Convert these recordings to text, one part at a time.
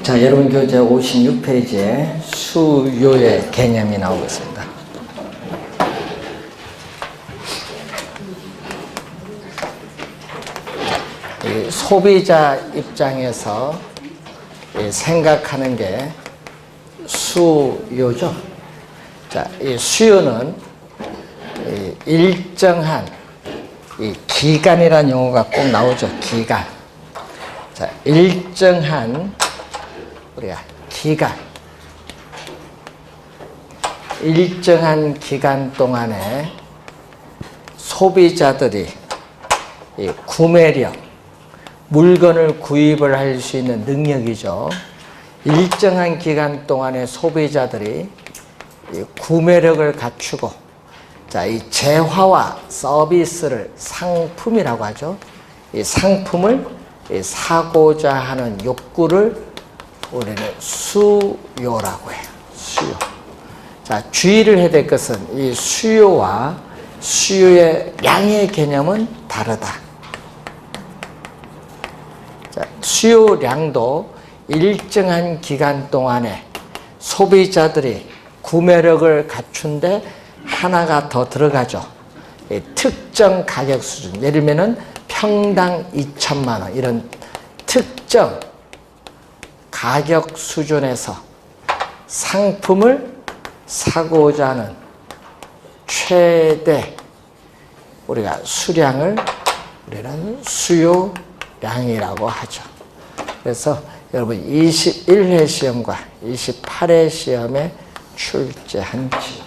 자, 여러분 교재 56페이지에 수요의 개념이 나오고 있습니다. 이 소비자 입장에서 생각하는 게 수요죠. 자, 이 수요는 일정한 이 기간이라는 용어가 꼭 나오죠. 기간. 자, 일정한 우리가 일정한 기간 동안에 소비자들이 이 구매력, 물건을 구입을 할 수 있는 능력이죠. 일정한 기간 동안에 소비자들이 이 구매력을 갖추고, 자, 이 재화와 서비스를 상품이라고 하죠. 이 상품을 사고자 하는 욕구를 우리는 수요라고 해요. 수요. 자, 주의를 해야 될 것은 이 수요와 수요의 양의 개념은 다르다. 자, 수요량도 일정한 기간 동안에 소비자들이 구매력을 갖춘데 하나가 더 들어가죠. 특정 가격 수준. 예를 들면 평당 2천만 원 이런 특정 가격 수준에서 상품을 사고자 하는 최대 우리가 수량을 우리는 수요량이라고 하죠. 그래서 여러분 21회 시험과 28회 시험에 출제한 지점.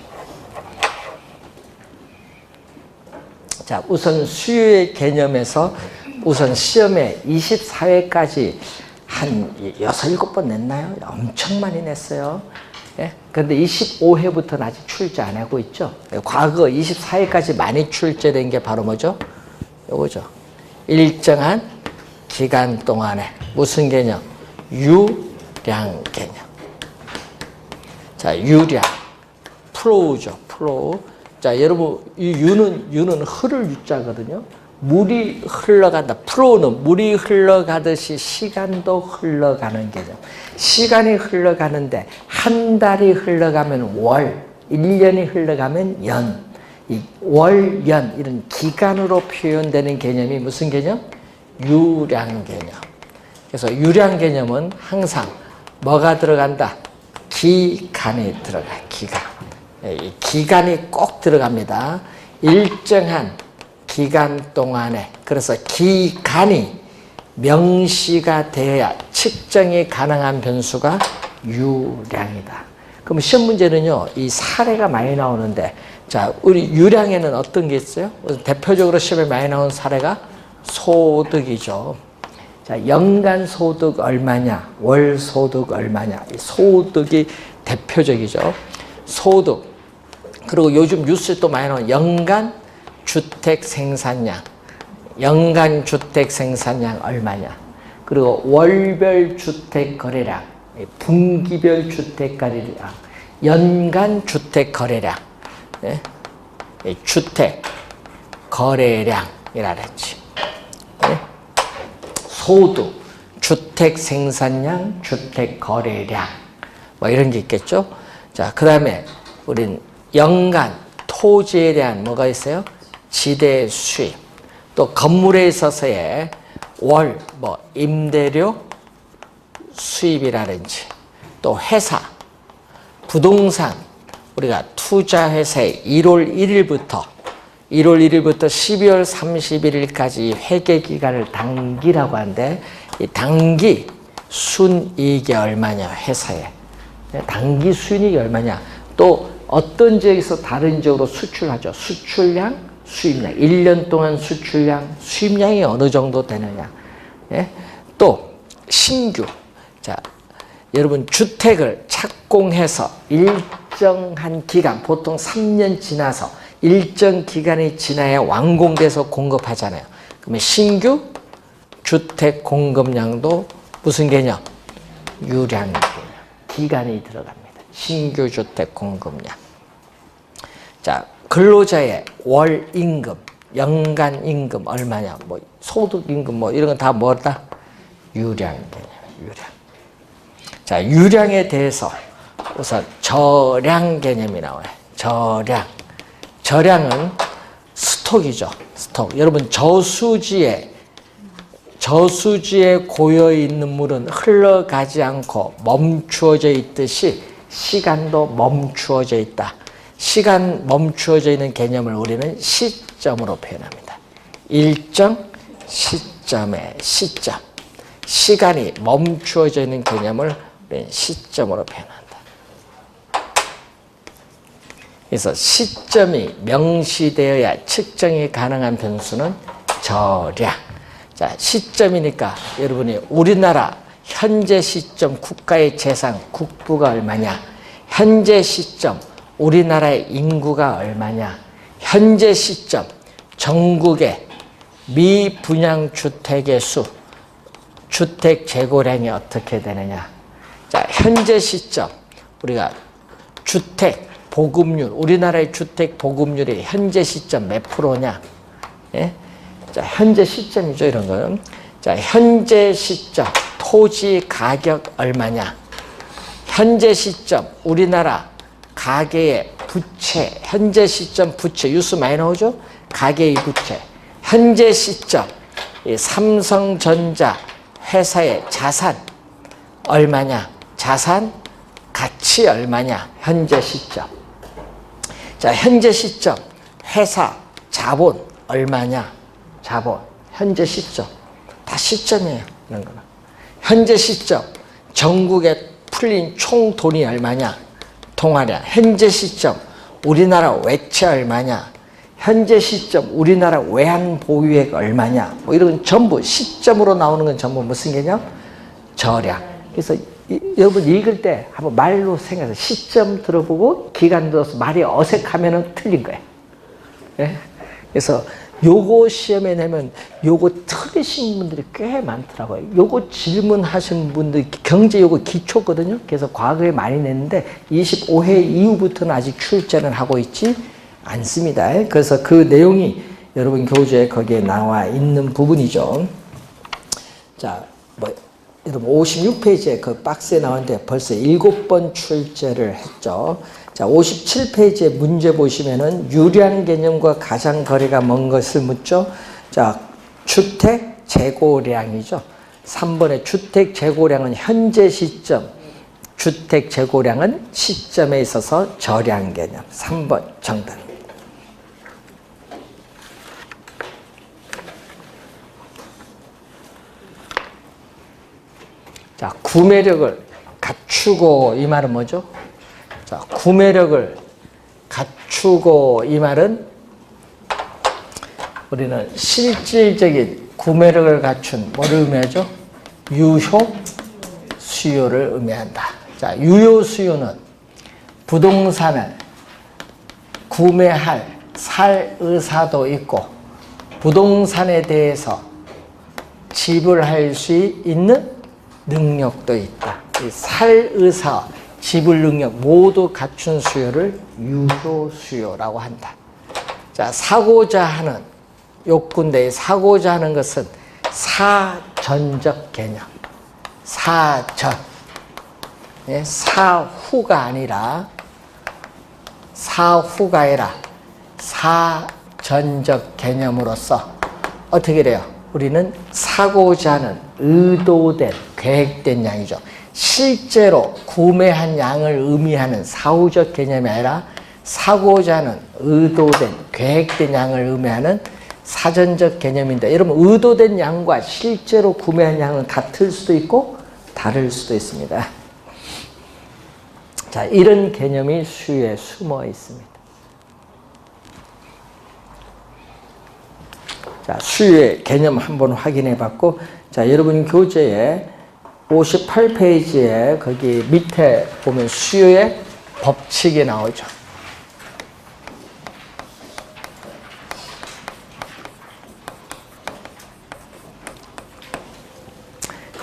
자, 우선 수요의 개념에서 우선 시험에 24회까지 한 6, 7번 냈나요? 엄청 많이 냈어요. 예? 그런데 25회부터는 아직 출제 안 하고 있죠. 과거 24회까지 많이 출제된 게 바로 뭐죠? 요거죠. 일정한 기간 동안에 무슨 개념? 유량 개념. 자, 유량. 플로우죠. 플로우. 자, 여러분, 이 유는 흐를 유자거든요. 물이 흘러간다. 플로우는 물이 흘러가듯이 시간도 흘러가는 개념. 시간이 흘러가는데 한 달이 흘러가면 월, 1년이 흘러가면 연. 이 월, 연 이런 기간으로 표현되는 개념이 무슨 개념? 유량 개념. 그래서 유량 개념은 항상 뭐가 들어간다? 기간이 들어가. 기간. 이 기간이 꼭 들어갑니다. 일정한 기간 동안에, 그래서 기간이 명시가 되어야 측정이 가능한 변수가 유량이다. 그럼 시험 문제는요, 이 사례가 많이 나오는데, 자, 우리 유량에는 어떤 게 있어요? 대표적으로 시험에 많이 나온 사례가 소득이죠. 자, 연간 소득 얼마냐, 월 소득 얼마냐, 이 소득이 대표적이죠. 소득. 그리고 요즘 뉴스에 또 많이 나오는 연간 주택 생산량, 연간 주택 생산량 얼마냐, 그리고 월별 주택 거래량, 분기별 주택 거래량, 연간 주택 거래량, 네? 주택 거래량이라 그랬지. 네? 소득, 주택 생산량, 주택 거래량, 뭐 이런 게 있겠죠. 자, 그 다음에 우린 연간 토지에 대한 뭐가 있어요? 지대 수입, 또 건물에 있어서의 월, 임대료 수입이라든지, 또 회사, 부동산, 우리가 투자회사의 1월 1일부터 12월 31일까지 회계기간을 단기라고 하는데, 이 단기 순이익이 얼마냐, 회사에. 단기 순이익이 얼마냐. 또 어떤 지역에서 다른 지역으로 수출하죠. 수출량, 수입량. 1년 동안 수출량, 수입량이 어느 정도 되느냐. 예? 또 신규. 자, 여러분 주택을 착공해서 일정한 기간, 보통 3년 지나서 일정 기간이 지나야 완공돼서 공급하잖아요. 그러면 신규 주택 공급량도 무슨 개념? 유량 개념. 기간이 들어갑니다. 신규 주택 공급량. 자, 근로자의 월 임금, 연간 임금 얼마냐, 소득 임금 이런 건 다 뭐다? 유량 개념, 유량. 자, 유량에 대해서 우선 저량 개념이 나와요. 저량. 저량은 스톡이죠. 스톡. 여러분 저수지에 고여 있는 물은 흘러가지 않고 멈추어져 있듯이 시간도 멈추어져 있다. 시간 멈추어져 있는 개념을 우리는 시점으로 표현합니다. 일정 시점의 시점. 시간이 멈추어져 있는 개념을 우리는 시점으로 표현한다. 그래서 시점이 명시되어야 측정이 가능한 변수는 저량. 자, 시점이니까 여러분이 우리나라 현재 시점 국가의 재산 국부가 얼마냐? 현재 시점 우리나라의 인구가 얼마냐? 현재 시점 전국의 미분양 주택의 수, 주택 재고량이 어떻게 되느냐? 자, 현재 시점 우리가 주택 보급률, 우리나라의 주택 보급률이 현재 시점 몇 프로냐? 예? 자, 현재 시점이죠, 이런 거는. 자, 현재 시점 토지 가격 얼마냐? 현재 시점 우리나라 가계의 부채, 현재 시점 부채, 뉴스 많이 나오죠? 가계의 부채. 현재 시점 이 삼성전자 회사의 자산 얼마냐? 자산 가치 얼마냐? 현재 시점. 자, 현재 시점 회사 자본 얼마냐? 자본. 현재 시점. 다 시점이에요. 이런 거는. 현재 시점 전국에 풀린 총 돈이 얼마냐? 통화량. 현재 시점 우리나라 외채 얼마냐? 현재 시점 우리나라 외환 보유액 얼마냐? 뭐 이런 전부 시점으로 나오는 건 전부 무슨 개념? 저량. 그래서 여러분 읽을 때 한번 말로 생각해서 시점 들어보고 기간 들어서 말이 어색하면은 틀린 거예요. 네? 그래서 요거 시험에 내면 요거 틀리신 분들이 꽤 많더라고요. 요거 질문하신 분들 경제 요거 기초거든요. 그래서 과거에 많이 냈는데 25회 이후부터는 아직 출제는 하고 있지 않습니다. 그래서 그 내용이 여러분 교재에 거기에 나와 있는 부분이죠. 자, 뭐 여러분 56페이지에 그 박스에 나왔는데 벌써 7번 출제를 했죠. 자, 57페이지에 문제 보시면은 유량 개념과 가장 거리가 먼 것을 묻죠. 자, 주택 재고량이죠. 3번의 주택 재고량은 현재 시점, 주택 재고량은 시점에 있어서 저량 개념. 3번 정답입니다. 자, 구매력을 갖추고 이 말은 뭐죠? 자, 구매력을 갖추고 이 말은 우리는 실질적인 구매력을 갖춘 뭐를 의미하죠? 유효 수요를 의미한다. 자, 유효 수요는 부동산을 구매할 살 의사도 있고 부동산에 대해서 지불할 수 있는 능력도 있다. 이 살 의사, 지불 능력 모두 갖춘 수요를 유효 수요라고 한다. 자, 사고자 하는 욕구인데 사고자 하는 것은 사전적 개념. 사전. 예, 사후가 아니라 사전적 개념으로서 어떻게 돼요? 우리는 사고자 하는 의도된, 계획된 양이죠. 실제로 구매한 양을 의미하는 사후적 개념이 아니라 사고자 하는 의도된, 계획된 양을 의미하는 사전적 개념인데 여러분 의도된 양과 실제로 구매한 양은 같을 수도 있고 다를 수도 있습니다. 자, 이런 개념이 수요에 숨어 있습니다. 자, 수요의 개념 한번 확인해 봤고, 자, 여러분 교재에 58페이지에 거기 밑에 보면 수요의 법칙이 나오죠.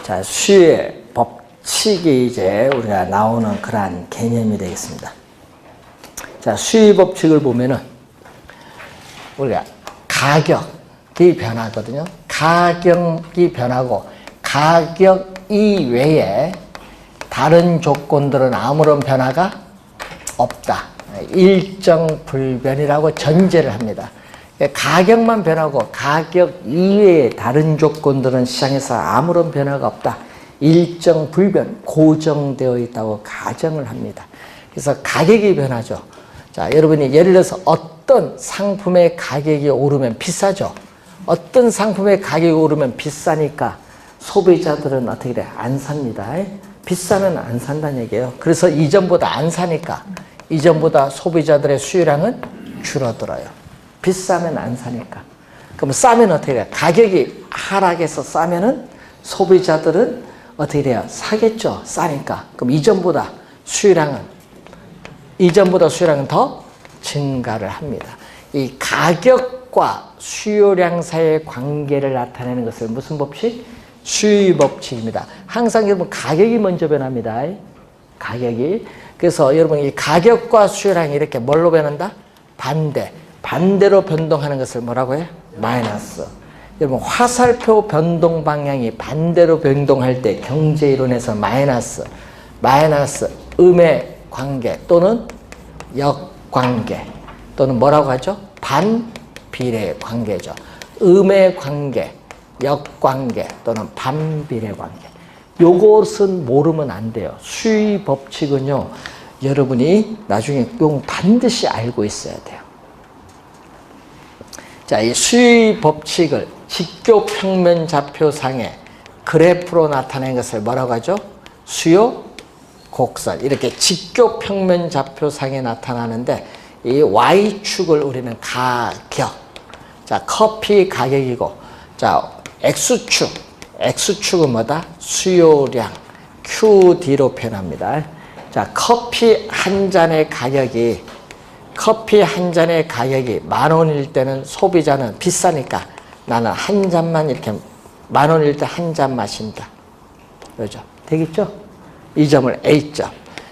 자, 수요의 법칙이 이제 우리가 나오는 그러한 개념이 되겠습니다. 자, 수요의 법칙을 보면은 우리가 가격이 변하거든요. 가격이 변하고 가격 이외에 다른 조건들은 아무런 변화가 없다. 일정불변이라고 전제를 합니다. 가격만 변하고 가격 이외의 다른 조건들은 시장에서 아무런 변화가 없다. 일정불변, 고정되어 있다고 가정을 합니다. 그래서 가격이 변하죠. 자, 여러분이 예를 들어서 어떤 상품의 가격이 오르면 비싸죠. 어떤 상품의 가격이 오르면 비싸니까 소비자들은 어떻게 돼? 안 삽니다. 비싸면 안 산다는 얘기예요. 그래서 이전보다 안 사니까 이전보다 소비자들의 수요량은 줄어들어요. 비싸면 안 사니까. 그럼 싸면 어떻게 돼요? 가격이 하락해서 싸면은 소비자들은 어떻게 돼요? 사겠죠. 싸니까. 그럼 이전보다 수요량은 더 증가를 합니다. 이 가격과 수요량 사이의 관계를 나타내는 것을 무슨 법칙? 수요 법칙입니다. 항상 여러분 가격이 먼저 변합니다. 가격이. 그래서 여러분 이 가격과 수요량이 이렇게 뭘로 변한다? 반대로 변동하는 것을 뭐라고 해요? 마이너스. 여러분 화살표 변동 방향이 반대로 변동할 때 경제이론에서 마이너스 음의 관계 또는 역관계 또는 뭐라고 하죠? 반비례 관계죠. 음의 관계, 역관계 또는 반비례 관계. 요것은 모르면 안 돼요. 수의 법칙은요, 여러분이 나중에 반드시 알고 있어야 돼요. 자, 이 수의 법칙을 직교 평면 좌표상에 그래프로 나타낸 것을 뭐라고 하죠? 수요 곡선. 이렇게 직교 평면 좌표상에 나타나는데 이 Y축을 우리는 가격. 자, 커피 가격이고, 자, X축은 뭐다? 수요량. QD로 표현합니다. 자, 커피 한 잔의 가격이 10,000원일 때는 소비자는 비싸니까 나는 한 잔만 이렇게 10,000원일 때 한 잔 마신다. 그러죠? 되겠죠? 이 점을 A점.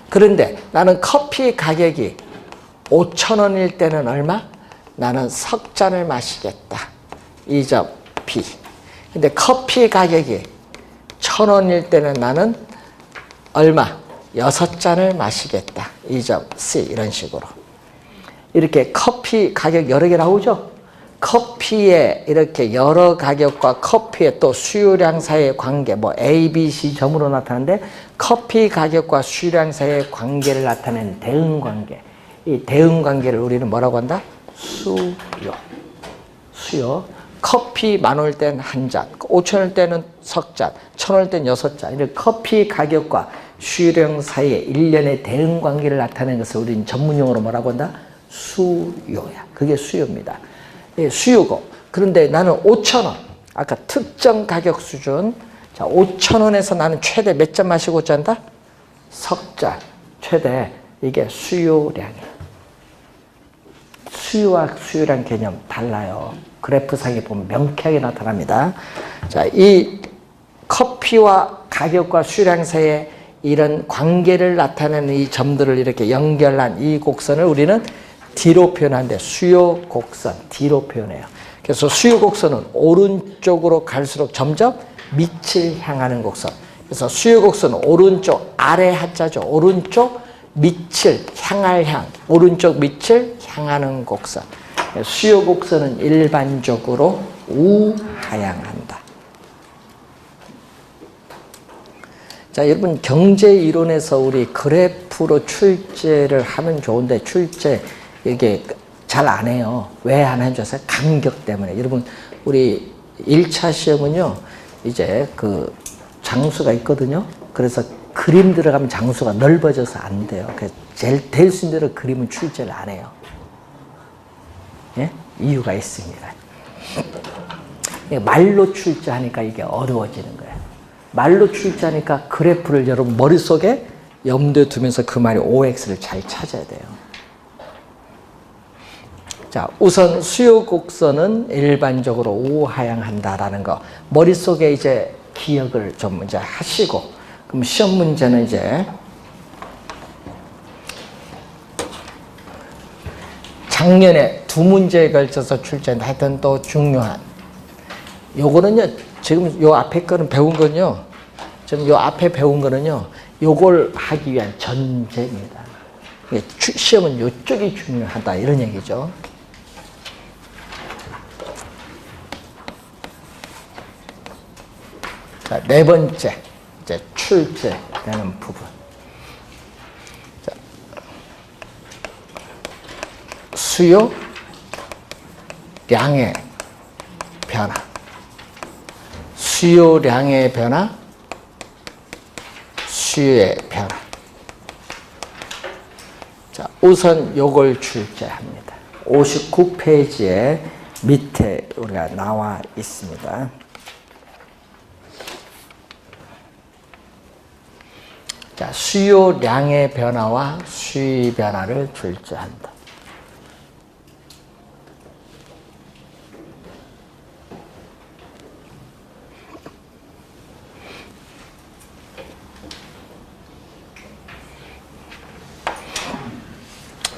그런데 나는 커피 가격이 5,000원일 때는 얼마? 나는 석 잔을 마시겠다. 이 점 B. 근데 커피 가격이 1,000원일 때는 나는 얼마? 6잔을 마시겠다. 이 점 C. 이런 식으로. 이렇게 커피 가격 여러 개 나오죠? 커피의 이렇게 여러 가격과 커피의 또 수요량 사이의 관계, 뭐 A, B, C 점으로 나타나는데 커피 가격과 수요량 사이의 관계를 나타내는 대응 관계. 이 대응 관계를 우리는 뭐라고 한다? 수요. 커피 10,000원일 땐 한 잔, 5,000원일 때는 석 잔, 1,000원일 땐 6잔. 이렇게 커피 가격과 수요량 사이의 일련의 대응 관계를 나타내는 것을 우리는 전문용어로 뭐라고 한다? 수요야. 그게 수요입니다. 예, 수요고. 그런데 나는 5,000원. 아까 특정 가격 수준. 자, 5,000원에서 나는 최대 몇 잔 마시고 잔다? 석 잔. 최대. 이게 수요량이에요. 수요와 수요량 개념 달라요. 그래프상에 보면 명쾌하게 나타납니다. 자, 이 커피와 가격과 수요량 사이의 이런 관계를 나타내는 이 점들을 이렇게 연결한 이 곡선을 우리는 D로 표현하는데 수요 곡선, D로 표현해요. 그래서 수요 곡선은 오른쪽으로 갈수록 점점 밑을 향하는 곡선. 그래서 수요 곡선은 오른쪽, 아래 하자죠. 오른쪽 밑을 향할 향, 오른쪽 밑을 향하는 곡선. 수요 곡선은 일반적으로 우하향한다. 자, 여러분 경제 이론에서 우리 그래프로 출제를 하면 좋은데 출제 이게 잘 안 해요. 왜 안 하는 줄 아세요? 간격 때문에. 여러분 우리 1차 시험은요, 이제 그 장수가 있거든요. 그래서 그림 들어가면 장수가 넓어져서 안 돼요. 그래서 제일 될 수 있는 대로 그림은 출제를 안 해요. 예? 이유가 있습니다. 말로 출제하니까 이게 어려워지는 거예요. 말로 출제하니까 그래프를 여러분 머릿속에 염두에 두면서 그 말이 OX를 잘 찾아야 돼요. 자, 우선 수요 곡선은 일반적으로 우하향한다라는 거 머릿속에 이제 기억을 좀 이제 하시고, 그럼 시험 문제는 이제 작년에 2문제에 걸쳐서 출제했는데 하여튼 또 중요한 요거는요, 지금 요 앞에 거는 배운 건요, 지금 요 앞에 배운 거는요, 요걸 하기 위한 전제입니다. 시험은 요쪽이 중요하다 이런 얘기죠. 자, 네 번째 이제 출제되는 부분. 자, 수요량의 변화. 수요량의 변화, 수요의 변화. 자, 우선 요걸 출제합니다. 59페이지에 밑에 우리가 나와 있습니다. 자, 수요량의 변화와 수의 변화를 출제한다.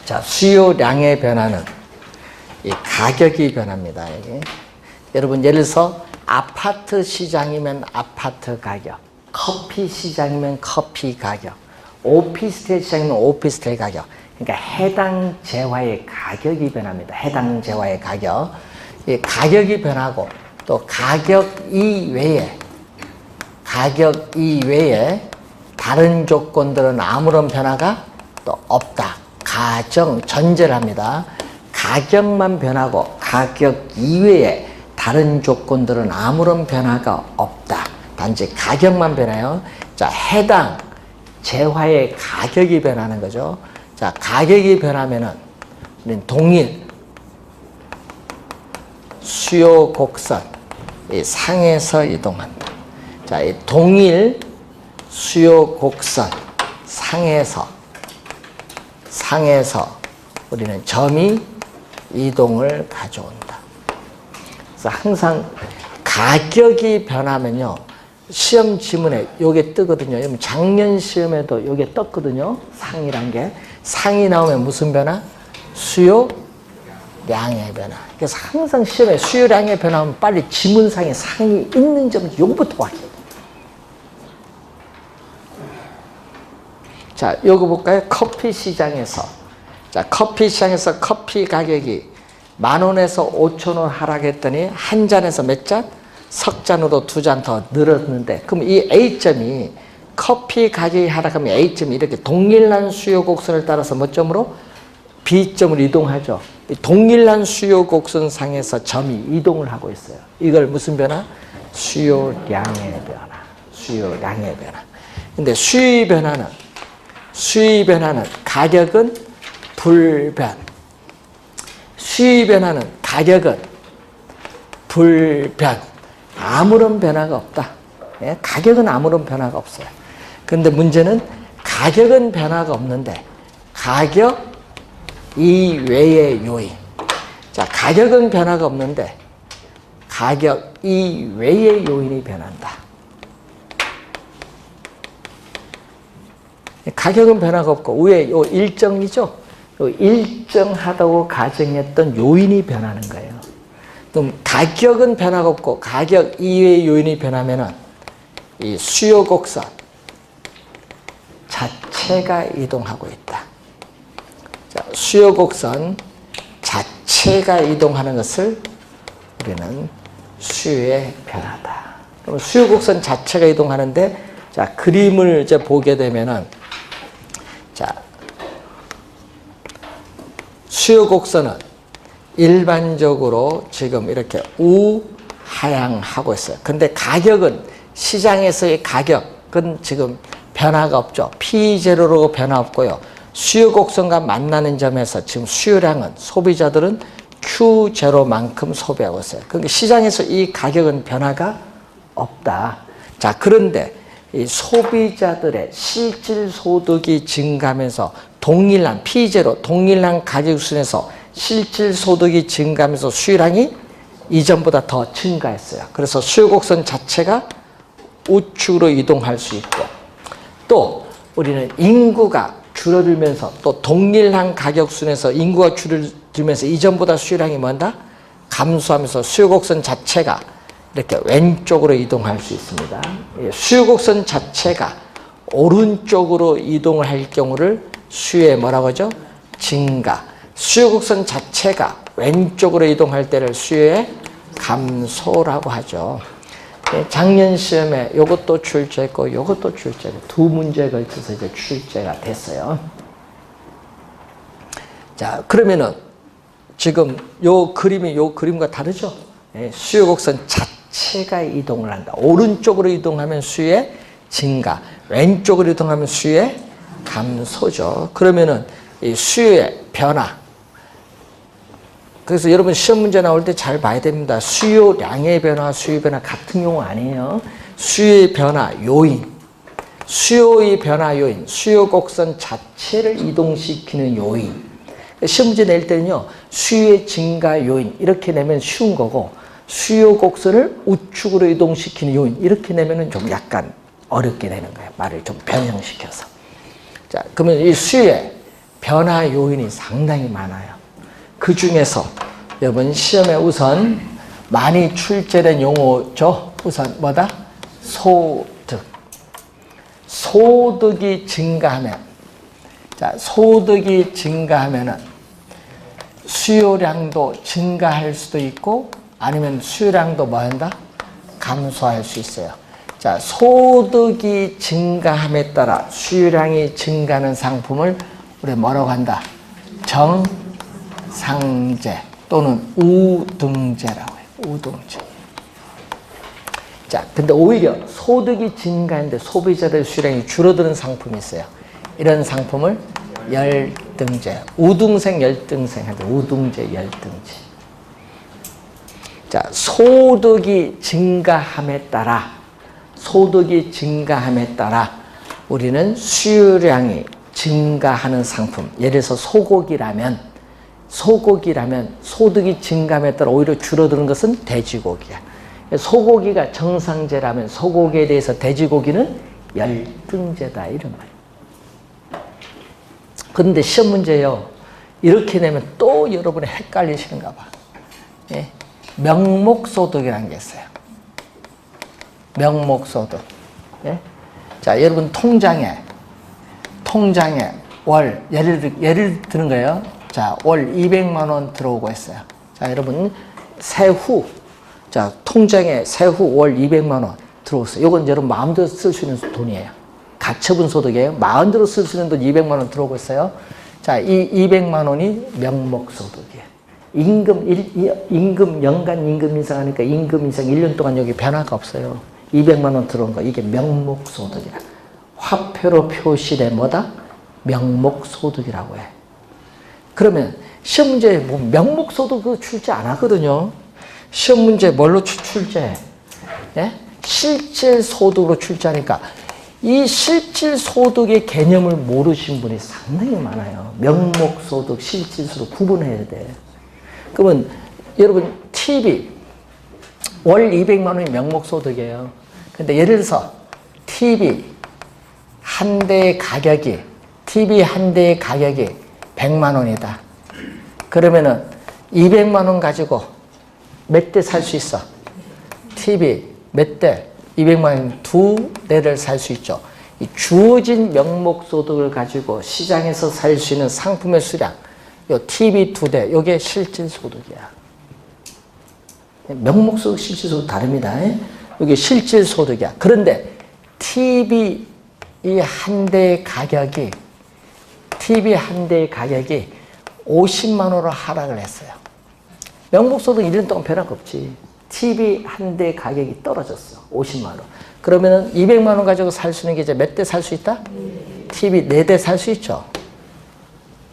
자, 수요량의 변화는 이 가격이 변합니다. 이게. 여러분, 예를 들어서 아파트 시장이면 아파트 가격, 커피 시장이면 커피 가격, 오피스텔 시장이면 오피스텔 가격. 그러니까 해당 재화의 가격이 변합니다. 해당 재화의 가격. 이 가격이 변하고 또 가격 이외에 다른 조건들은 아무런 변화가 또 없다. 가정 전제를 합니다. 가격만 변하고 가격 이외에 다른 조건들은 아무런 변화가 없다. 단지 가격만 변해요. 자, 해당 재화의 가격이 변하는 거죠. 자, 가격이 변하면은 우리는 동일 수요 곡선 이 상에서 이동한다. 자, 이 동일 수요 곡선 상에서 우리는 점이 이동을 가져온다. 그래서 항상 가격이 변하면요, 시험 지문에 요게 뜨거든요. 작년 시험에도 요게 떴거든요. 상이란 게. 상이 나오면 무슨 변화? 수요량의 변화. 그래서 항상 시험에 수요량의 변화하면 빨리 지문상에 상이 있는 점 요거부터 확인. 자, 요거 볼까요? 커피 시장에서. 자, 커피 시장에서 커피 가격이 10,000원에서 5,000원 하락했더니 한 잔에서 몇 잔? 석 잔으로 2잔 더 늘었는데, 그럼 이 A점이 커피 가격이 하락하면 A점이 이렇게 동일한 수요 곡선을 따라서 뭐 점으로? B점으로 이동하죠. 동일한 수요 곡선 상에서 점이 이동을 하고 있어요. 이걸 무슨 변화? 수요량의 변화. 수요량의 변화. 근데 수의 변화는 가격은 불변. 수의 변화는 가격은 불변. 아무런 변화가 없다. 예? 가격은 아무런 변화가 없어요. 그런데 문제는 가격은 변화가 없는데 가격 이외의 요인. 자, 가격은 변화가 없는데 가격 이외의 요인이 변한다. 가격은 변화가 없고 위에 요 일정이죠. 요 일정하다고 가정했던 요인이 변하는 거예요. 그럼 가격은 변화가 없고 가격 이외의 요인이 변하면은 이 수요 곡선 자체가 이동하고 있다. 자, 수요 곡선 자체가 이동하는 것을 우리는 수요의 변화다. 그럼 수요 곡선 자체가 이동하는데, 자, 그림을 이제 보게 되면은, 자, 수요 곡선은 일반적으로 지금 이렇게 우하향하고 있어요. 근데 가격은, 시장에서의 가격은 지금 변화가 없죠. P0로 변화 없고요. 수요 곡선과 만나는 점에서 지금 수요량은, 소비자들은 Q0만큼 소비하고 있어요. 그러니까 시장에서 이 가격은 변화가 없다. 자, 그런데 이 소비자들의 실질 소득이 증가하면서 동일한 P0, 동일한 가격 수준에서 실질 소득이 증가하면서 수요량이 이전보다 더 증가했어요. 그래서 수요 곡선 자체가 우측으로 이동할 수 있고, 또 우리는 인구가 줄어들면서 또 동일한 가격 수준에서 인구가 줄어들면서 이전보다 수요량이 뭔다? 감소하면서 수요 곡선 자체가 이렇게 왼쪽으로 이동할 수 있습니다. 수요 곡선 자체가 오른쪽으로 이동을 할 경우를 수요의 뭐라고 하죠? 증가. 수요 곡선 자체가 왼쪽으로 이동할 때를 수요의 감소라고 하죠. 작년 시험에 이것도 출제했고 이것도 출제했고 두 문제에 걸쳐서 이제 출제가 됐어요. 자, 그러면은 지금 요 그림과 다르죠? 수요 곡선 자체가 이동을 한다. 오른쪽으로 이동하면 수요의 증가, 왼쪽으로 이동하면 수요의 감소죠. 그러면은 이 수요의 변화. 그래서 여러분 시험 문제 나올 때 잘 봐야 됩니다. 수요량의 변화, 수요 변화 같은 경우 아니에요. 수요의 변화 요인, 수요의 변화 요인, 수요 곡선 자체를 이동시키는 요인. 시험 문제 낼 때는요, 수요의 증가 요인 이렇게 내면 쉬운 거고, 수요 곡선을 우측으로 이동시키는 요인 이렇게 내면은 좀 약간 어렵게 되는 거예요. 말을 좀 변형시켜서. 자, 그러면 이 수요의 변화 요인이 상당히 많아요. 그 중에서 여러분 시험에 우선 많이 출제된 용어죠. 우선 뭐다? 소득. 소득이 증가하면, 자, 소득이 증가하면은 수요량도 증가할 수도 있고 아니면 수요량도 뭐 한다? 감소할 수 있어요. 자, 소득이 증가함에 따라 수요량이 증가하는 상품을 우리 뭐라고 한다? 정상제 또는 우등제라고 해요. 우등제. 자, 근데 오히려 소득이 증가하는데 소비자들의 수요량이 줄어드는 상품이 있어요. 이런 상품을 열등제, 우등생, 열등생 하죠. 우등제, 열등제. 자, 소득이 증가함에 따라 우리는 수요량이 증가하는 상품. 예를 들어서 소고기라면 소득이 증가함에 따라 오히려 줄어드는 것은 돼지고기야. 소고기가 정상제라면 소고기에 대해서 돼지고기는 열등제다 이런 말이에요. 그런데 시험 문제요. 이렇게 내면 또 여러분이 헷갈리시는가 봐. 예? 명목소득이라는 게 있어요. 명목소득. 예? 자, 여러분 통장에 월 예를 드는 거예요. 자, 월 200만 원 들어오고 있어요. 자, 여러분 세후, 자, 통장에 세후 월 200만 원 들어오세요. 이건 여러분 마음대로 쓸 수 있는 돈이에요. 가처분 소득이에요. 마음대로 쓸 수 있는 돈 200만 원 들어오고 있어요. 자, 이 200만 원이 명목소득이에요. 임금, 연간 임금 인상하니까 임금 인상 1년 동안 여기 변화가 없어요. 200만 원 들어온 거, 이게 명목소득이야. 화표로 표시된 뭐다? 명목소득이라고 해. 그러면 시험 문제에 뭐 명목소득 출제 안 하거든요. 시험 문제 뭘로 출제해? 예? 실질소득으로 출제하니까 이 실질소득의 개념을 모르신 분이 상당히 많아요. 명목소득, 실질소득 구분해야 돼. 그러면 여러분 TV 월 200만 원이 명목소득이에요. 근데 예를 들어서 TV 한 대의 가격이 100만 원이다. 그러면은 200만 원 가지고 몇 대 살 수 있어? TV 몇 대? 200만 원 두 대를 살 수 있죠. 이 주어진 명목소득을 가지고 시장에서 살 수 있는 상품의 수량, 요 TV 두 대, 요게 실질소득이야. 명목소득, 실질소득 다릅니다. 이게 실질소득이야. 그런데 TV 이 한 대의 가격이 50만 원으로 하락을 했어요. 명목소득 1년 동안 변화가 없지. TV 한 대 가격이 떨어졌어. 50만 원. 그러면은 200만 원 가지고 살 수 있는 게 이제 몇 대 살 수 있다? TV 4대 살 수 있죠.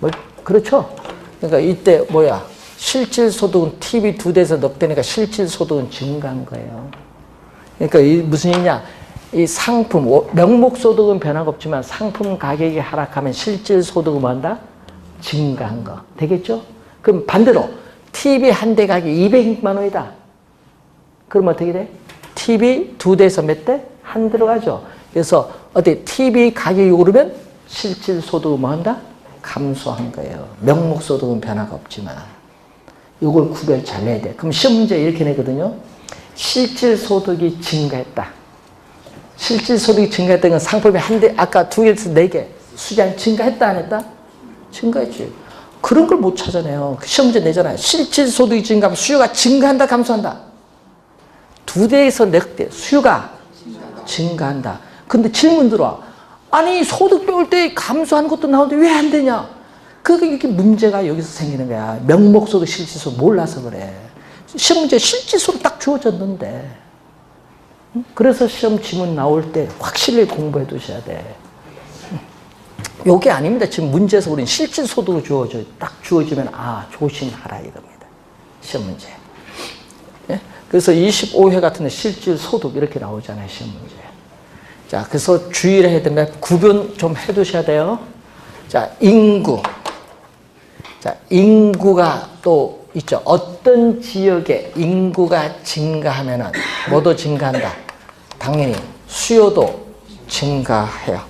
뭐, 그렇죠? 그러니까 이때 뭐야? 실질소득은 TV 2대에서 넉 대니까 실질소득은 증가한 거예요. 그러니까 이 무슨 얘기냐? 이 상품, 명목소득은 변화가 없지만 상품 가격이 하락하면 실질소득은 뭐 한다? 증가한 거. 되겠죠? 그럼 반대로 TV 한 대 가격이 200만 원이다. 그럼 어떻게 돼? TV 두 대에서 몇 대? 한 들어가죠. 그래서 어때? TV 가격이 오르면 실질소득은 뭐 한다? 감소한 거예요. 명목소득은 변화가 없지만. 이걸 구별 잘 내야 돼. 그럼 시험 문제 이렇게 내거든요. 실질소득이 증가했다. 실질 소득이 증가했던 건 상품이 한 대, 아까 두 개에서 네 개. 수량 증가했다, 안 했다? 증가했지. 그런 걸 못 찾아내요. 시험 문제 내잖아요. 실질 소득이 증가하면 수요가 증가한다, 감소한다? 두 대에서 네 대. 수요가 증가한다. 근데 질문 들어와. 아니, 소득 배울 때 감소한 것도 나오는데 왜 안 되냐? 이게 문제가 여기서 생기는 거야. 명목소득, 실질소득 몰라서 그래. 시험 문제 실질소득 딱 주어졌는데. 그래서 시험 지문 나올 때 확실히 공부해 두셔야 돼. 요게 아닙니다. 지금 문제에서 우리는 실질소득을 주어져요. 딱 주어지면, 조심하라 이겁니다. 시험 문제. 예? 그래서 25회 같은 데 실질소득 이렇게 나오잖아요. 시험 문제. 자, 그래서 주의를 해야 되면 구분 좀 해 두셔야 돼요. 자, 인구. 자, 인구가 또 있죠. 어떤 지역에 인구가 증가하면은 뭐도 증가한다. 당연히 수요도 증가해요.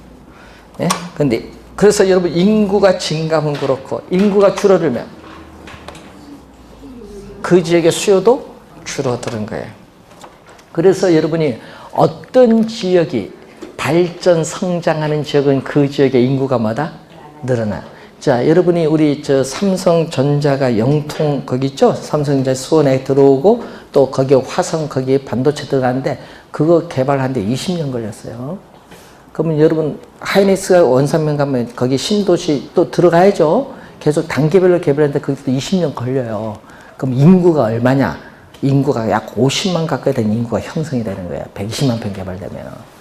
예? 근데 그래서 여러분 인구가 증가하면 그렇고 인구가 줄어들면 그 지역의 수요도 줄어드는 거예요. 그래서 여러분이 어떤 지역이 발전 성장하는 지역은 그 지역의 인구가 뭐다? 늘어나요. 자, 여러분이 우리 삼성전자가 영통 거기 있죠? 삼성전자 수원에 들어오고 또 거기에 화성 거기에 반도체 들어가는데 그거 개발하는데 20년 걸렸어요. 그러면 여러분 하이닉스가 원산면 가면 거기 신도시 또 들어가야죠. 계속 단계별로 개발하는데 거기도 20년 걸려요. 그럼 인구가 얼마냐? 인구가 약 50만 가까이 되는 인구가 형성이 되는 거예요. 120만 평 개발되면.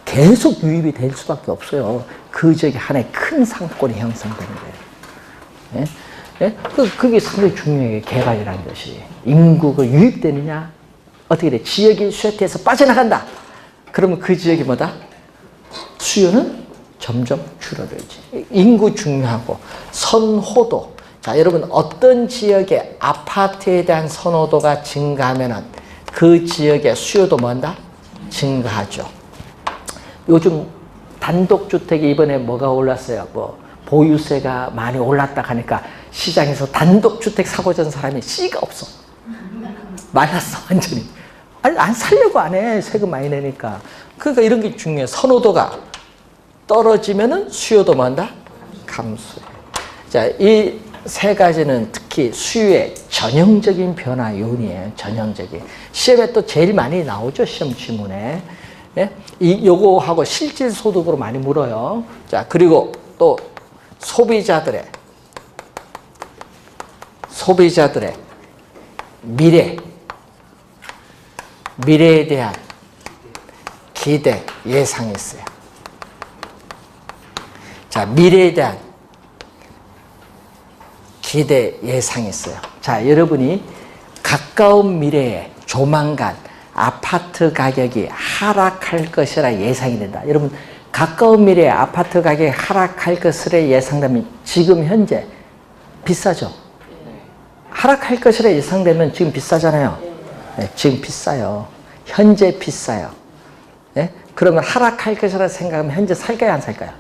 계속 유입이 될 수밖에 없어요. 그 지역에 하나의 큰 상권이 형성되는 거예요. 예? 예? 그게 상당히 중요해요. 개발이라는 것이. 인구가 유입되느냐? 어떻게 돼? 지역이 쇠퇴해서 빠져나간다. 그러면 그 지역이 뭐다? 수요는 점점 줄어들지. 인구 중요하고 선호도. 자, 여러분 어떤 지역에 아파트에 대한 선호도가 증가하면은 그 지역의 수요도 뭔다? 증가하죠. 요즘 단독주택이 이번에 뭐가 올랐어요? 보유세가 많이 올랐다 하니까 시장에서 단독주택 사고자 하는 사람이 씨가 없어. 말랐어, 완전히. 아니, 안 살려고 안 해. 세금 많이 내니까. 그러니까 이런 게 중요해. 선호도가 떨어지면은 수요도 뭔다? 감소해. 자, 이 세 가지는 특히 수요의 전형적인 변화 요인이에요. 전형적인. 시험에 또 제일 많이 나오죠. 시험 지문에. 예? 요거하고 실질 소득으로 많이 물어요. 자, 그리고 또 소비자들의 미래에 대한 기대, 예상이 있어요. 자, 미래에 대한 기대, 예상이 있어요. 자, 여러분이 가까운 미래에 조만간 아파트 가격이 하락할 것이라 예상이 된다. 여러분, 가까운 미래에 아파트 가격이 하락할 것이라 예상되면 지금 현재 비싸죠? 하락할 것이라 예상되면 지금 비싸잖아요. 네, 지금 비싸요. 현재 비싸요. 네? 그러면 하락할 것이라 생각하면 현재 살까요, 안 살까요?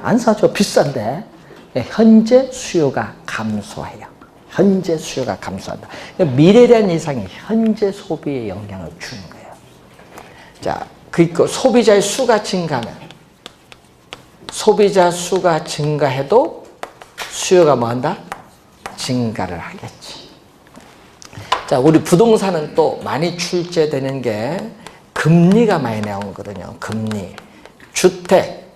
안 사죠. 비싼데. 네, 현재 수요가 감소해요. 현재 수요가 감소한다. 미래에 대한 예상이 현재 소비에 영향을 주는 거예요. 자, 그리고 소비자의 수가 증가하면 소비자 수가 증가해도 수요가 뭐한다? 증가를 하겠지. 자, 우리 부동산은 또 많이 출제되는 게 금리가 많이 나오거든요. 금리. 주택,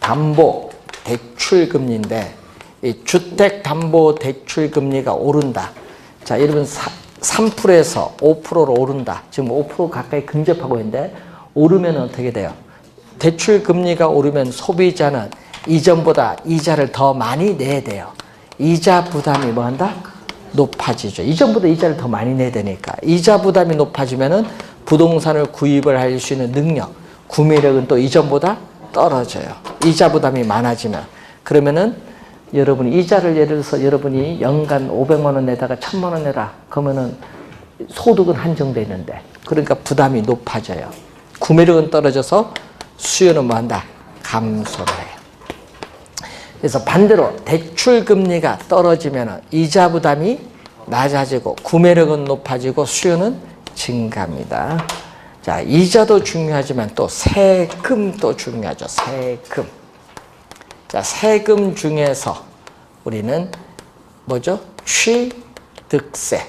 담보, 대출 금리인데 이 주택담보대출금리가 오른다. 자, 여러분 3%에서 5%로 오른다. 지금 5% 가까이 근접하고 있는데 오르면 어떻게 돼요? 대출금리가 오르면 소비자는 이전보다 이자를 더 많이 내야 돼요. 이자 부담이 뭐한다? 높아지죠. 이전보다 이자를 더 많이 내야 되니까. 이자 부담이 높아지면은 부동산을 구입을 할 수 있는 능력, 구매력은 또 이전보다 떨어져요. 이자 부담이 많아지면. 그러면은 여러분이 이자를 예를 들어서 여러분이 연간 500만 원 내다가 1000만 원 내라. 그러면은 소득은 한정돼 있는데 그러니까 부담이 높아져요. 구매력은 떨어져서 수요는 뭐한다? 감소를 해요. 그래서 반대로 대출 금리가 떨어지면 이자 부담이 낮아지고 구매력은 높아지고 수요는 증가합니다. 자, 이자도 중요하지만 또 세금도 중요하죠. 세금. 자, 세금 중에서 우리는 뭐죠? 취득세,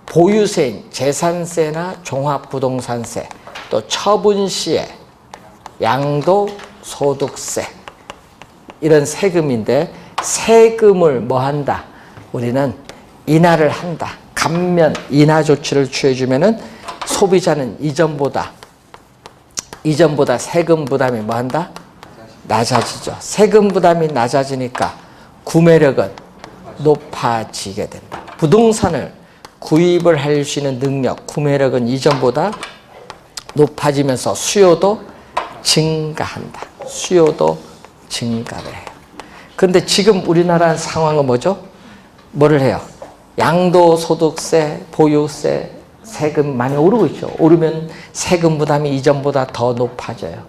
보유세인 재산세나 종합부동산세, 또 처분시에 양도소득세, 이런 세금인데, 세금을 뭐 한다? 우리는 인하를 한다. 감면 인하 조치를 취해주면은 소비자는 이전보다 세금 부담이 뭐 한다? 낮아지죠. 세금 부담이 낮아지니까 구매력은 높아지게 된다. 부동산을 구입을 할 수 있는 능력, 구매력은 이전보다 높아지면서 수요도 증가한다. 수요도 증가를 해요. 그런데 지금 우리나라 상황은 뭐죠? 뭐를 해요? 양도소득세, 보유세, 세금 많이 오르고 있죠. 오르면 세금 부담이 이전보다 더 높아져요.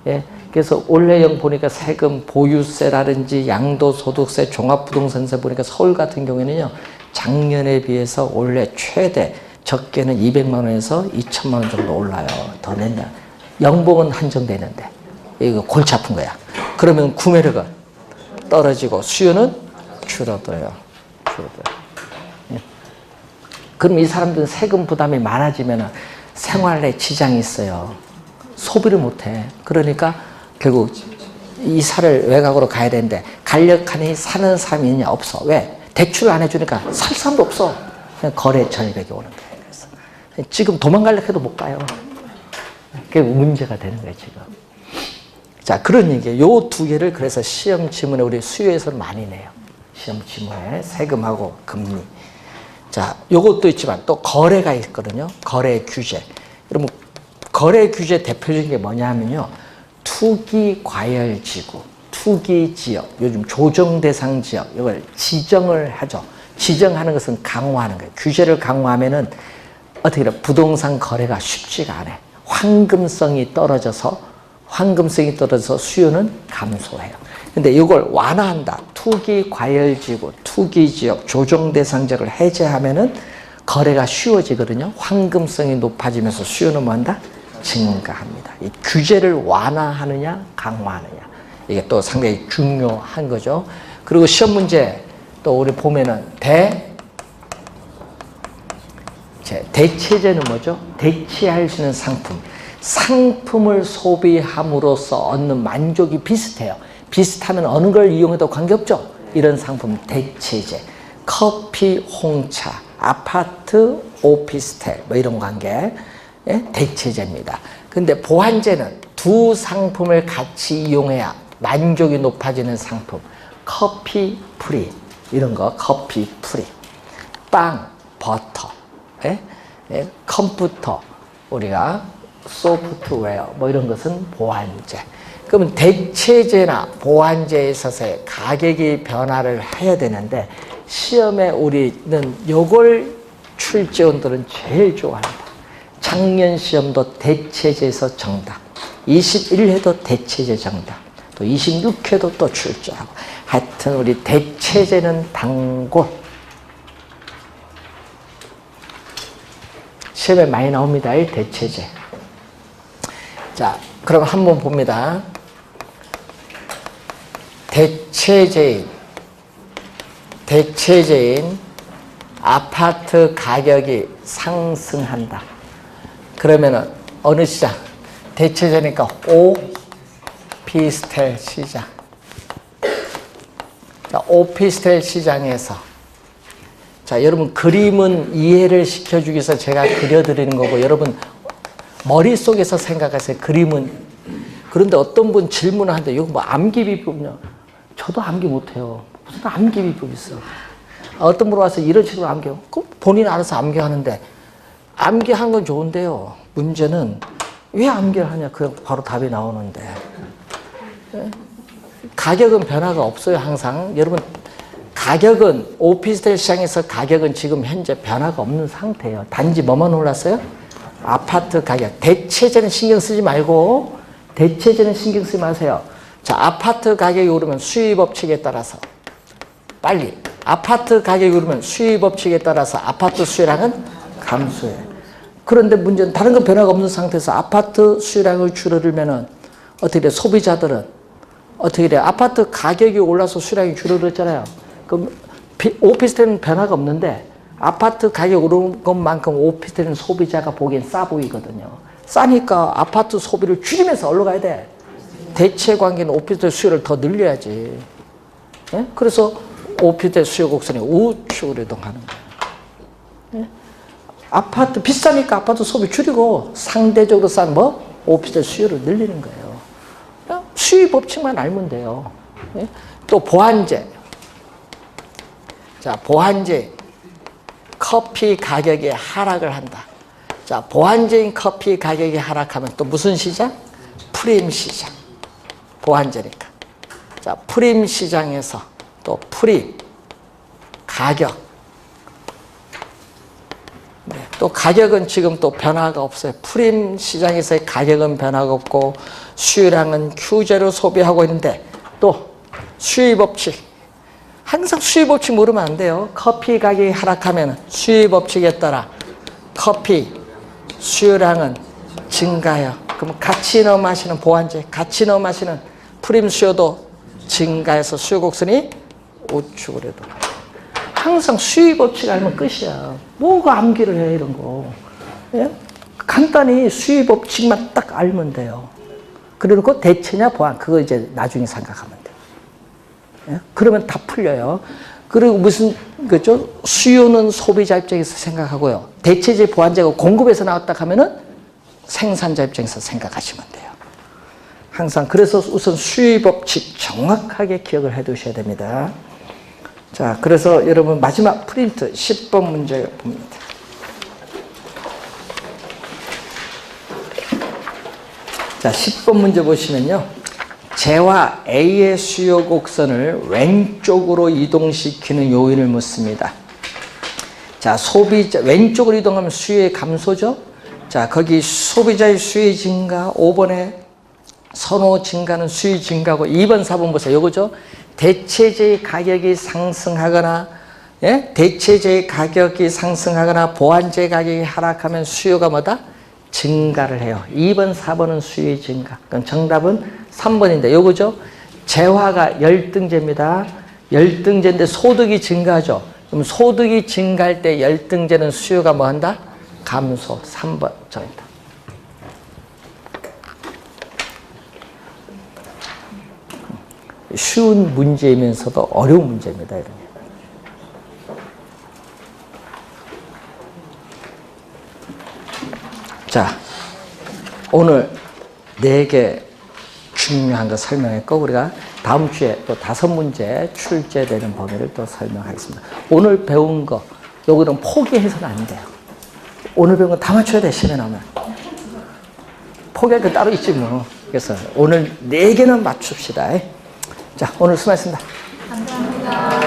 예. 그래서 올해형 보니까 세금, 보유세라든지 양도소득세, 종합부동산세 보니까 서울 같은 경우에는요, 작년에 비해서 올해 최대, 적게는 200만 원에서 2천만 원 정도 올라요. 더 낸다. 연봉은 한정되는데, 이거 골치 아픈 거야. 그러면 구매력은 떨어지고 수요는 줄어들어요. 예. 그럼 이 사람들은 세금 부담이 많아지면 생활에 지장이 있어요. 소비를 못해. 그러니까 결국 이사를 외곽으로 가야 되는데 간략하니 사는 사람이 있냐? 없어. 왜? 대출 안 해주니까 살 사람도 없어. 그냥 거래 절벽이 오는 거예요. 그래서 지금 도망가려고 해도 못 가요. 그게 문제가 되는 거예요, 지금. 자, 그런 얘기예요. 요 두 개를 그래서 시험 지문에 우리 수요에서는 많이 내요. 시험 지문에 세금하고 금리. 자, 요것도 있지만 또 거래가 있거든요. 거래 규제. 여러분, 거래 규제 대표적인 게 뭐냐 하면요. 투기 과열 지구, 투기 지역, 요즘 조정 대상 지역, 이걸 지정을 하죠. 지정하는 것은 강화하는 거예요. 규제를 강화하면은 어떻게 돼? 부동산 거래가 쉽지가 않아요. 황금성이 떨어져서 수요는 감소해요. 근데 이걸 완화한다. 투기 과열 지구, 투기 지역, 조정 대상 지역을 해제하면은 거래가 쉬워지거든요. 황금성이 높아지면서 수요는 뭐 한다? 증가합니다. 이 규제를 완화하느냐, 강화하느냐. 이게 또 상당히 중요한 거죠. 그리고 시험 문제 또 우리 보면은 대체제는 뭐죠? 대체할 수 있는 상품. 상품을 소비함으로써 얻는 만족이 비슷해요. 비슷하면 어느 걸 이용해도 관계없죠? 이런 상품, 대체제. 커피, 홍차, 아파트, 오피스텔, 뭐 이런 관계. 예? 대체제입니다. 근데 보완제는 두 상품을 같이 이용해야 만족이 높아지는 상품. 커피 프리, 이런 거 커피 프리. 빵, 버터, 예? 예? 컴퓨터, 우리가 소프트웨어, 뭐 이런 것은 보완제. 그러면 대체제나 보완제에 있어서의 가격이 변화를 해야 되는데, 시험에 우리는 요걸 출제원들은 제일 좋아합니다. 작년 시험도 대체제에서 정답, 21회도 대체제 정답, 또 26회도 또 출제하고. 하여튼 우리 대체제는 단골. 시험에 많이 나옵니다. 이 대체제. 자, 그럼 한번 봅니다. 대체제인 아파트 가격이 상승한다. 그러면은 어느 시장? 대체제니까 오피스텔 시장. 자, 오피스텔 시장에서, 자, 여러분 그림은 이해를 시켜주기 위해서 제가 그려드리는 거고, 여러분 머릿속에서 생각하세요. 그림은. 그런데 어떤 분 질문을 하는데, 이거 뭐 암기비법이냐? 저도 암기 못해요. 무슨 암기비법이 있어? 어떤 분 와서 이런 식으로 암기해요. 본인 알아서 암기하는데, 암기한 건 좋은데요. 문제는 왜 암기를 하냐? 그냥 바로 답이 나오는데. 가격은 변화가 없어요, 항상. 여러분, 가격은, 오피스텔 시장에서 가격은 지금 현재 변화가 없는 상태예요. 단지 뭐만 올랐어요? 아파트 가격. 대체제는 신경 쓰지 말고, 대체제는 신경 쓰지 마세요. 자, 아파트 가격이 오르면 수요법칙에 따라서, 빨리. 아파트 가격이 오르면 수요법칙에 따라서 아파트 수요량은 감소해요. 그런데 문제는 다른 건 변화가 없는 상태에서 아파트 수요량을 줄어들면은 어떻게 돼? 소비자들은 어떻게 돼? 아파트 가격이 올라서 수요량이 줄어들었잖아요. 그럼 오피스텔은 변화가 없는데 아파트 가격이 오른 것만큼 오피스텔은 소비자가 보기엔 싸 보이거든요. 싸니까 아파트 소비를 줄이면서 어디로 가야 돼? 대체 관계는 오피스텔 수요를 더 늘려야지. 예? 그래서 오피스텔 수요 곡선이 우측으로 이동하는 거예요. 예? 아파트 비싸니까 아파트 소비 줄이고 상대적으로 싼 뭐? 오피스텔 수요를 늘리는 거예요. 수요 법칙만 알면 돼요. 예? 또 보완제. 자, 보완제. 커피 가격이 하락을 한다. 자, 보완제인 커피 가격이 하락하면 또 무슨 시장? 프림 시장. 보완제니까. 자, 프림 시장에서 또 프림 가격. 네, 또 가격은 지금 또 변화가 없어요. 프림 시장에서의 가격은 변화가 없고 수요량은 Q제로 소비하고 있는데 또 수요 법칙. 항상 수요 법칙 모르면 안 돼요. 커피 가격이 하락하면 수요 법칙에 따라 커피 수요량은 증가해요. 그럼 같이 넣어 마시는 보완제, 같이 넣어 마시는 프림 수요도 증가해서 수요 곡선이 우측으로 이동. 항상 수요 법칙 알면 끝이야. 뭐가 암기를 해 이런 거. 예? 간단히 수요 법칙만 딱 알면 돼요. 그리고 대체냐 보완 그거 이제 나중에 생각하면 돼요. 예? 그러면 다 풀려요. 그리고 무슨 그죠? 수요는 소비자 입장에서 생각하고요. 대체제 보완제가 공급에서 나왔다 하면은 생산자 입장에서 생각하시면 돼요. 항상 그래서 우선 수요 법칙 정확하게 기억을 해 두셔야 됩니다. 자, 그래서 여러분 마지막 프린트 10번 문제 봅니다. 자, 10번 문제 보시면요. 재화 A의 수요 곡선을 왼쪽으로 이동시키는 요인을 묻습니다. 자, 소비자 왼쪽으로 이동하면 수요의 감소죠. 자, 거기 소비자의 수요 증가, 5번에 선호 증가는 수요 증가고 2번, 4번 보세요. 요거죠. 대체제의 가격이 상승하거나 예? 대체제의 가격이 상승하거나 보완제 가격이 하락하면 수요가 뭐다? 증가를 해요. 2번, 4번은 수요의 증가. 그럼 정답은 3번인데 요거죠. 재화가 열등제입니다. 열등제인데 소득이 증가하죠. 그럼 소득이 증가할 때 열등제는 수요가 뭐 한다? 감소. 3번 정답. 쉬운 문제이면서도 어려운 문제입니다. 이런 게. 자, 오늘 4개 중요한 거 설명했고 우리가 다음 주에 또 5문제 출제되는 범위를 또 설명하겠습니다. 오늘 배운 거 요거는 포기해서는 안 돼요. 오늘 배운 거 다 맞춰야 돼. 시험에 나오면. 포기할 거 따로 있지 뭐. 그래서 오늘 4개는 맞춥시다. 자, 오늘 수고하셨습니다. 감사합니다.